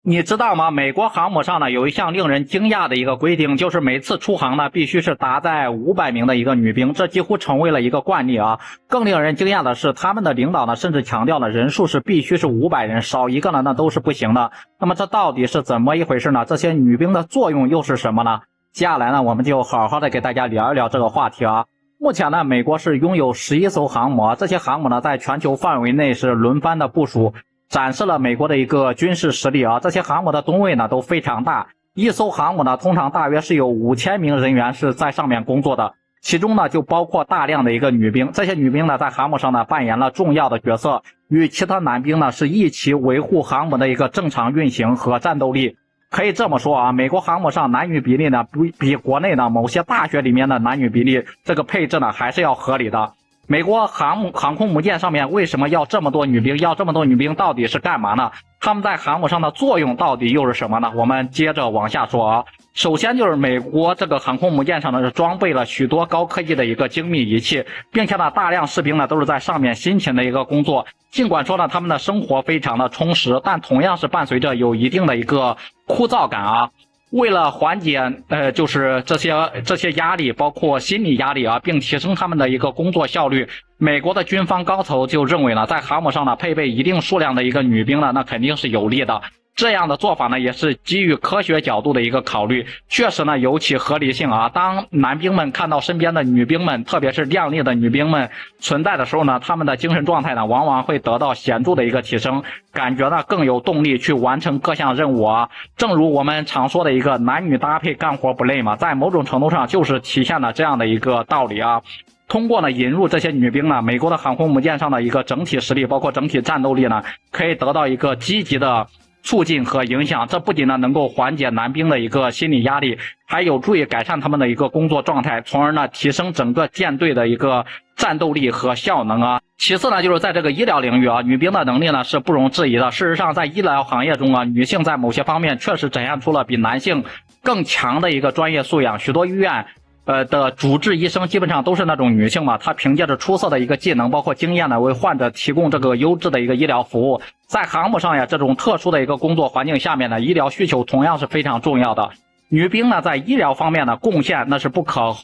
你知道吗？美国航母上呢有一项令人惊讶的一个规定，就是每次出航呢必须是搭载500名的一个女兵，这几乎成为了一个惯例啊。更令人惊讶的是，他们的领导呢甚至强调了人数是必须是500人，少一个呢那都是不行的。那么这到底是怎么一回事呢？这些女兵的作用又是什么呢？接下来呢我们就好好的给大家聊一聊这个话题啊。目前呢，美国是拥有11艘航母，这些航母呢在全球范围内是轮番的部署。展示了美国的一个军事实力啊！这些航母的吨位呢都非常大，一艘航母呢通常大约是有5000名人员是在上面工作的，其中呢就包括大量的一个女兵。这些女兵呢在航母上呢扮演了重要的角色，与其他男兵呢是一起维护航母的一个正常运行和战斗力。可以这么说啊，美国航母上男女比例呢比国内呢某些大学里面的男女比例这个配置呢还是要合理的。美国航空母舰上面为什么要这么多女兵？要这么多女兵到底是干嘛呢？他们在航母上的作用到底又是什么呢？我们接着往下说啊。首先就是美国这个航空母舰上呢是装备了许多高科技的一个精密仪器，并且呢大量士兵呢都是在上面辛勤的一个工作。尽管说呢他们的生活非常的充实，但同样是伴随着有一定的一个枯燥感啊。为了缓解就是这些压力，包括心理压力啊，并提升他们的一个工作效率，美国的军方高层就认为呢，在航母上呢配备一定数量的一个女兵呢，那肯定是有利的。这样的做法呢，也是基于科学角度的一个考虑，确实呢有其合理性啊。当男兵们看到身边的女兵们，特别是靓丽的女兵们存在的时候呢，他们的精神状态呢往往会得到显著的一个提升，感觉呢更有动力去完成各项任务啊。正如我们常说的一个男女搭配干活不累嘛，在某种程度上就是体现了这样的一个道理啊。通过呢引入这些女兵呢，美国的航空母舰上的一个整体实力，包括整体战斗力呢，可以得到一个积极的促进和影响。这不仅呢能够缓解男兵的一个心理压力，还有助于改善他们的一个工作状态，从而呢提升整个舰队的一个战斗力和效能啊。其次呢，就是在这个医疗领域啊，女兵的能力呢是不容置疑的。事实上，在医疗行业中啊，女性在某些方面确实展现出了比男性更强的一个专业素养。许多医院的主治医生基本上都是那种女性嘛，她凭借着出色的一个技能，包括经验呢，为患者提供这个优质的一个医疗服务。在航母上呀，这种特殊的一个工作环境下面呢，医疗需求同样是非常重要的。女兵呢，在医疗方面的贡献那是不可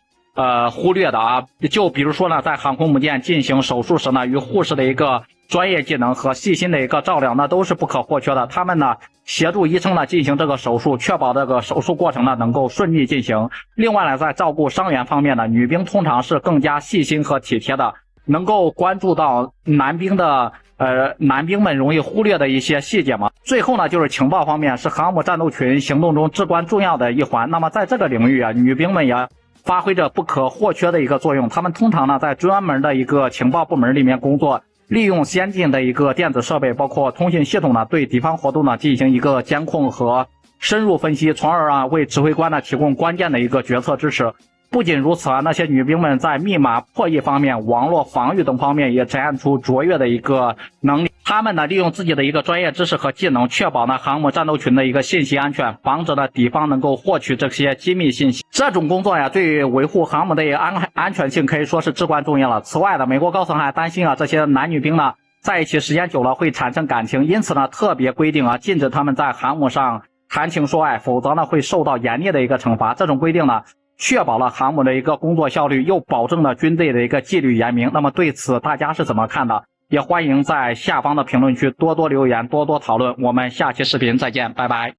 忽略的啊。就比如说呢，在航空母舰进行手术时呢，与护士的一个专业技能和细心的一个照料，那都是不可或缺的。他们呢协助医生呢进行这个手术，确保这个手术过程呢能够顺利进行。另外呢，在照顾伤员方面呢，女兵通常是更加细心和体贴的，能够关注到男兵们容易忽略的一些细节嘛。最后呢，就是情报方面是航母战斗群行动中至关重要的一环。那么在这个领域啊，女兵们也发挥着不可或缺的一个作用。他们通常呢在专门的一个情报部门里面工作，利用先进的一个电子设备，包括通信系统呢，对敌方活动呢进行一个监控和深入分析，从而啊为指挥官呢提供关键的一个决策支持。不仅如此啊，那些女兵们在密码破译方面、网络防御等方面也展现出卓越的一个能力。他们呢利用自己的一个专业知识和技能，确保呢航母战斗群的一个信息安全，防止呢敌方能够获取这些机密信息。这种工作呀，对于维护航母的安全性可以说是至关重要了。此外呢，美国高层还担心啊，这些男女兵呢在一起时间久了会产生感情，因此呢特别规定啊，禁止他们在航母上谈情说爱，否则呢会受到严厉的一个惩罚。这种规定呢确保了航母的一个工作效率，又保证了军队的一个纪律严明。那么对此大家是怎么看的？也欢迎在下方的评论区多多留言，多多讨论。我们下期视频再见，拜拜。